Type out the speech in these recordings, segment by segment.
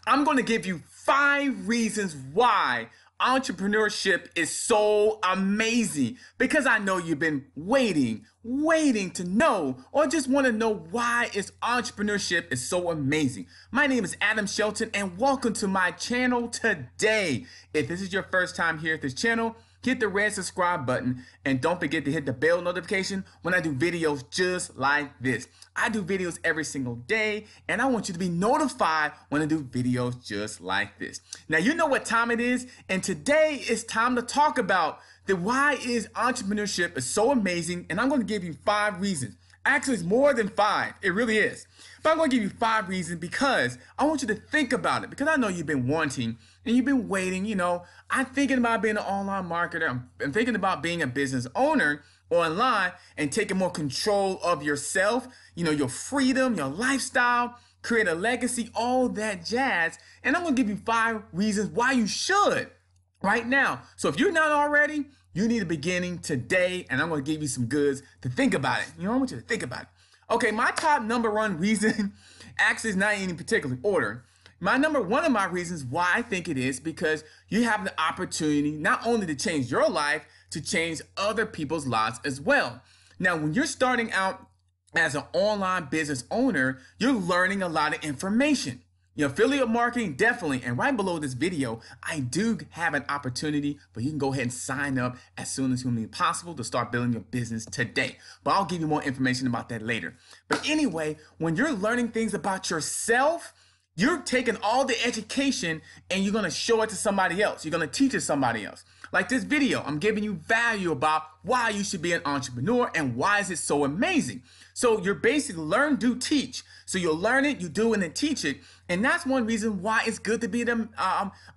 I'm going to give you 5 reasons why entrepreneurship is so amazing, because I know you've been waiting to know, or just want to know why entrepreneurship is so amazing. My name is Adam Shelton and welcome to my channel today. If this is your first time here at this channel, hit the red subscribe button and don't forget to hit the bell notification when I do videos just like this. I do videos every single day and I want you to be notified when I do videos just like this. Now you know what time it is, and today it's time to talk about why entrepreneurship is so amazing, and I'm going to give you 5 reasons. Actually, it's more than 5. It really is. But I'm going to give you 5 reasons because I want you to think about it, because I know you've been wanting and you've been waiting. You know, I'm thinking about being an online marketer. I'm thinking about being a business owner online and taking more control of yourself, you know, your freedom, your lifestyle, create a legacy, all that jazz. And I'm going to give you 5 reasons why you should right now. So if you're not already, you need a beginning today, and I'm going to give you some goods to think about it. You know, I want you to think about it. Okay, my top number 1 reason actually is not in any particular order. One of my reasons why I think it is because you have the opportunity not only to change your life, to change other people's lives as well. Now, when you're starting out as an online business owner, you're learning a lot of information. You know, affiliate marketing, definitely. And right below this video, I do have an opportunity, but you can go ahead and sign up as soon as humanly possible to start building your business today. But I'll give you more information about that later. But anyway, when you're learning things about yourself, you're taking all the education and you're going to show it to somebody else. You're going to teach it to somebody else. Like this video, I'm giving you value about why you should be an entrepreneur and why is it so amazing. So you're basically learn, do, teach. So you'll learn it, you do it, and teach it. And that's one reason why it's good to be an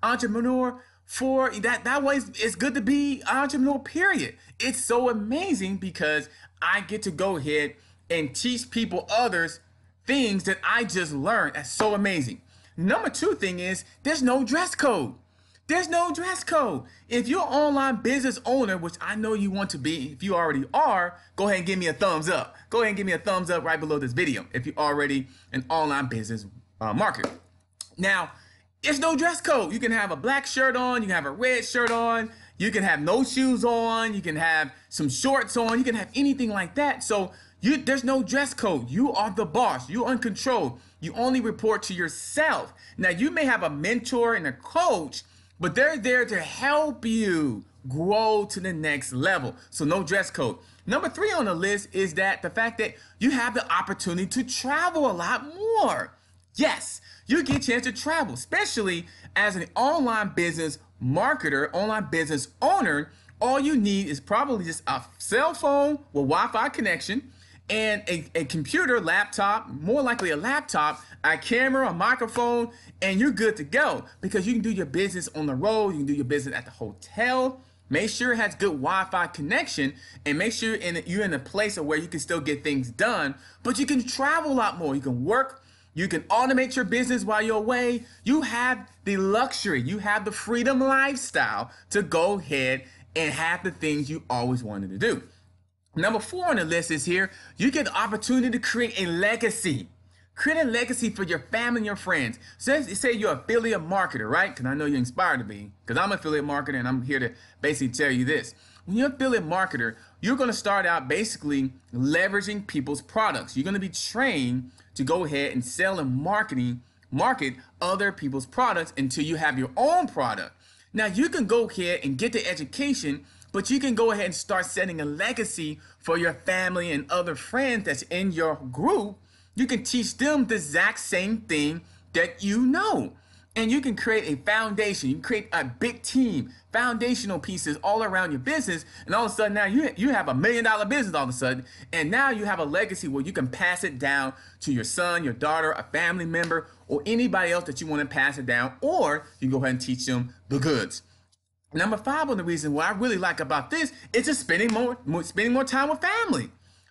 entrepreneur. For that way, it's good to be an entrepreneur, period. It's so amazing because I get to go ahead and teach people, others, things that I just learned. That's so amazing. Number 2 thing is there's no dress code. There's no dress code. If you're an online business owner, which I know you want to be, if you already are, go ahead and give me a thumbs up. Go ahead and give me a thumbs up right below this video if you're already an online business marketer. Now, there's no dress code. You can have a black shirt on, you can have a red shirt on, you can have no shoes on, you can have some shorts on, you can have anything like that. So there's no dress code. You are the boss. You're in control. You only report to yourself. Now, you may have a mentor and a coach, but they're there to help you grow to the next level. So no dress code. Number 3 on the list is that the fact that you have the opportunity to travel a lot more. Yes, you get a chance to travel, especially as an online business marketer, online business owner. All you need is probably just a cell phone with Wi-Fi connection and a computer, laptop, more likely a laptop, a camera, a microphone, and you're good to go, because you can do your business on the road, you can do your business at the hotel. Make sure it has good Wi-Fi connection, and make sure you're in a place where you can still get things done, but you can travel a lot more. You can work, you can automate your business while you're away. You have the luxury, you have the freedom lifestyle to go ahead and have the things you always wanted to do. Number 4 on the list is here. You get the opportunity to create a legacy. Create a legacy for your family and your friends. So say you're an affiliate marketer, right? Because I know you're inspired to be. Because I'm an affiliate marketer and I'm here to basically tell you this. When you're an affiliate marketer, you're going to start out basically leveraging people's products. You're going to be trained to go ahead and sell and market other people's products until you have your own product. Now, you can go ahead and get the education, but you can go ahead and start setting a legacy for your family and other friends that's in your group. You can teach them the exact same thing that you know. And you can create a foundation. You can create a big team, foundational pieces all around your business. And all of a sudden now you have $1 million business all of a sudden. And now you have a legacy where you can pass it down to your son, your daughter, a family member, or anybody else that you want to pass it down. Or you can go ahead and teach them the goods. Number 5 on the reason what I really like about this is just spending more time with family.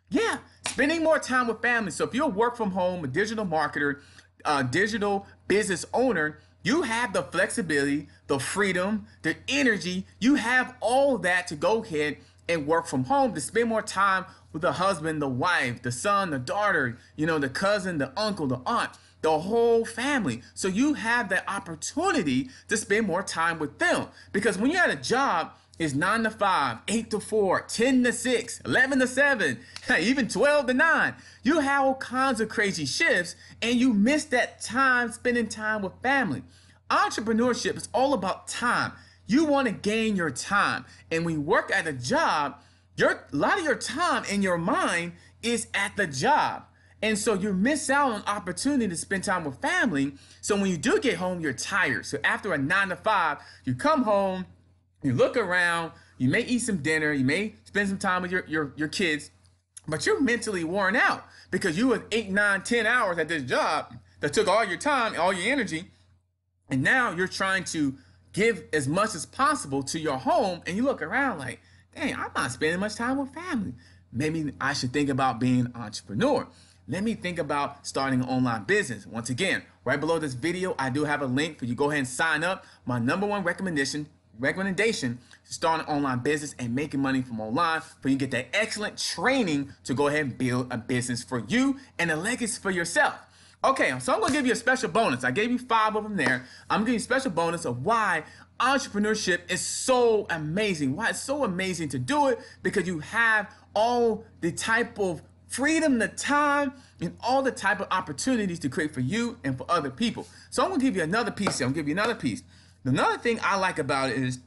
Yeah, spending more time with family. So if you're a work from home, a digital marketer, a digital business owner, you have the flexibility, the freedom, the energy. You have all that to go ahead and work from home, to spend more time with the husband, the wife, the son, the daughter, you know, the cousin, the uncle, the aunt. the whole family. So you have the opportunity to spend more time with them. Because when you're at a job, it's 9 to 5, 8 to 4, 10 to 6, 11 to 7, even 12 to 9. You have all kinds of crazy shifts and you miss that time spending time with family. Entrepreneurship is all about time. You want to gain your time. And when you work at a job, a lot of your time in your mind is at the job. And so you miss out on opportunity to spend time with family. So when you do get home, you're tired. So after a 9 to 5, you come home, you look around, you may eat some dinner, you may spend some time with your kids, but you're mentally worn out because you were 8, 9, 10 hours at this job that took all your time, all your energy. And now you're trying to give as much as possible to your home, and you look around like, dang, I'm not spending much time with family. Maybe I should think about being an entrepreneur. Let me think about starting an online business. Once again, right below this video, I do have a link for you. Go ahead and sign up. My #1 recommendation to start an online business and making money from online, for you to get that excellent training to go ahead and build a business for you and a legacy for yourself. Okay, so I'm gonna give you a special bonus. I gave you 5 of them there. I'm gonna give you a special bonus of why entrepreneurship is so amazing. Why it's so amazing to do it, because you have all the type of freedom, the time, and all the type of opportunities to create for you and for other people. So I'm gonna give you another piece here. I'm gonna give you another piece. Another thing I like about it is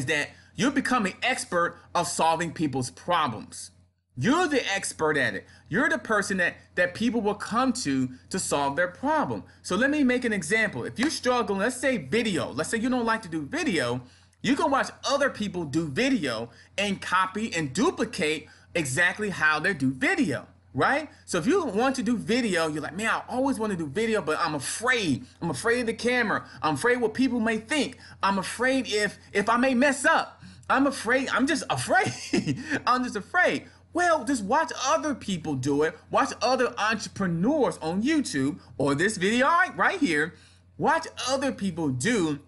that you become an expert of solving people's problems. You're the expert at it. You're the person that people will come to solve their problem. So let me make an example. If you struggle, let's say video, let's say you don't like to do video, you can watch other people do video and copy and duplicate exactly how they do video, right? So if you want to do video, you're like, man, I always want to do video, but I'm afraid. I'm afraid of the camera. I'm afraid what people may think. I'm afraid if I may mess up. I'm afraid. I'm just afraid. I'm just afraid. Well, just watch other people do it. Watch other entrepreneurs on YouTube or this video right here. Watch other people do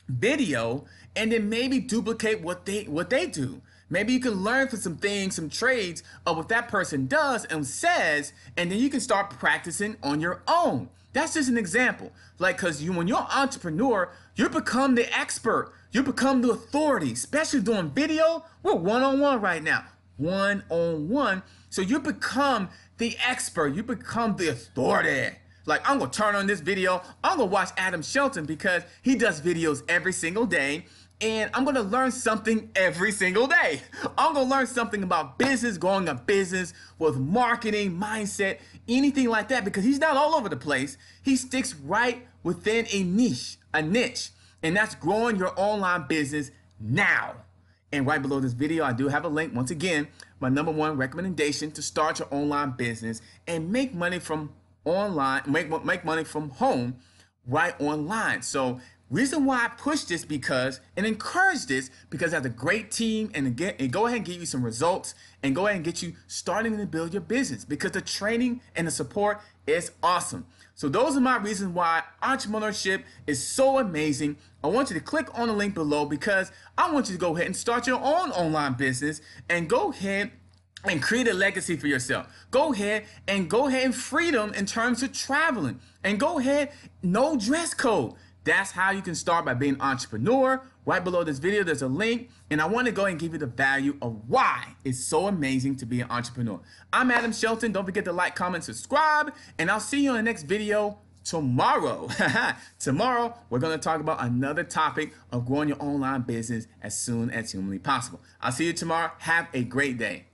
video and then maybe duplicate what they do. Maybe you can learn from some things, some trades of what that person does and says, and then you can start practicing on your own. That's just an example. Like, because when you're an entrepreneur, you become the expert. You become the authority, especially doing video. We're one-on-one right now. One-on-one. So you become the expert. You become the authority. Like, I'm going to turn on this video. I'm going to watch Adam Shelton because he does videos every single day. And I'm going to learn something every single day. I'm going to learn something about business, growing a business with marketing, mindset, anything like that, because he's not all over the place. He sticks right within a niche, and that's growing your online business now. And right below this video, I do have a link. Once again, my #1 recommendation to start your online business and make money from online, make money from home right online. So reason why I push this and encourage this, because I have a great team and go ahead and give you some results and go ahead and get you starting to build your business, because the training and the support is awesome. So those are my reasons why entrepreneurship is so amazing. I want you to click on the link below because I want you to go ahead and start your own online business and go ahead and create a legacy for yourself. Go ahead and freedom in terms of traveling, and go ahead, no dress code. That's how you can start, by being an entrepreneur. Right below this video, there's a link, and I want to go and give you the value of why it's so amazing to be an entrepreneur. I'm Adam Shelton. Don't forget to like, comment, subscribe, and I'll see you in the next video tomorrow. Tomorrow, we're going to talk about another topic of growing your online business as soon as humanly possible. I'll see you tomorrow. Have a great day.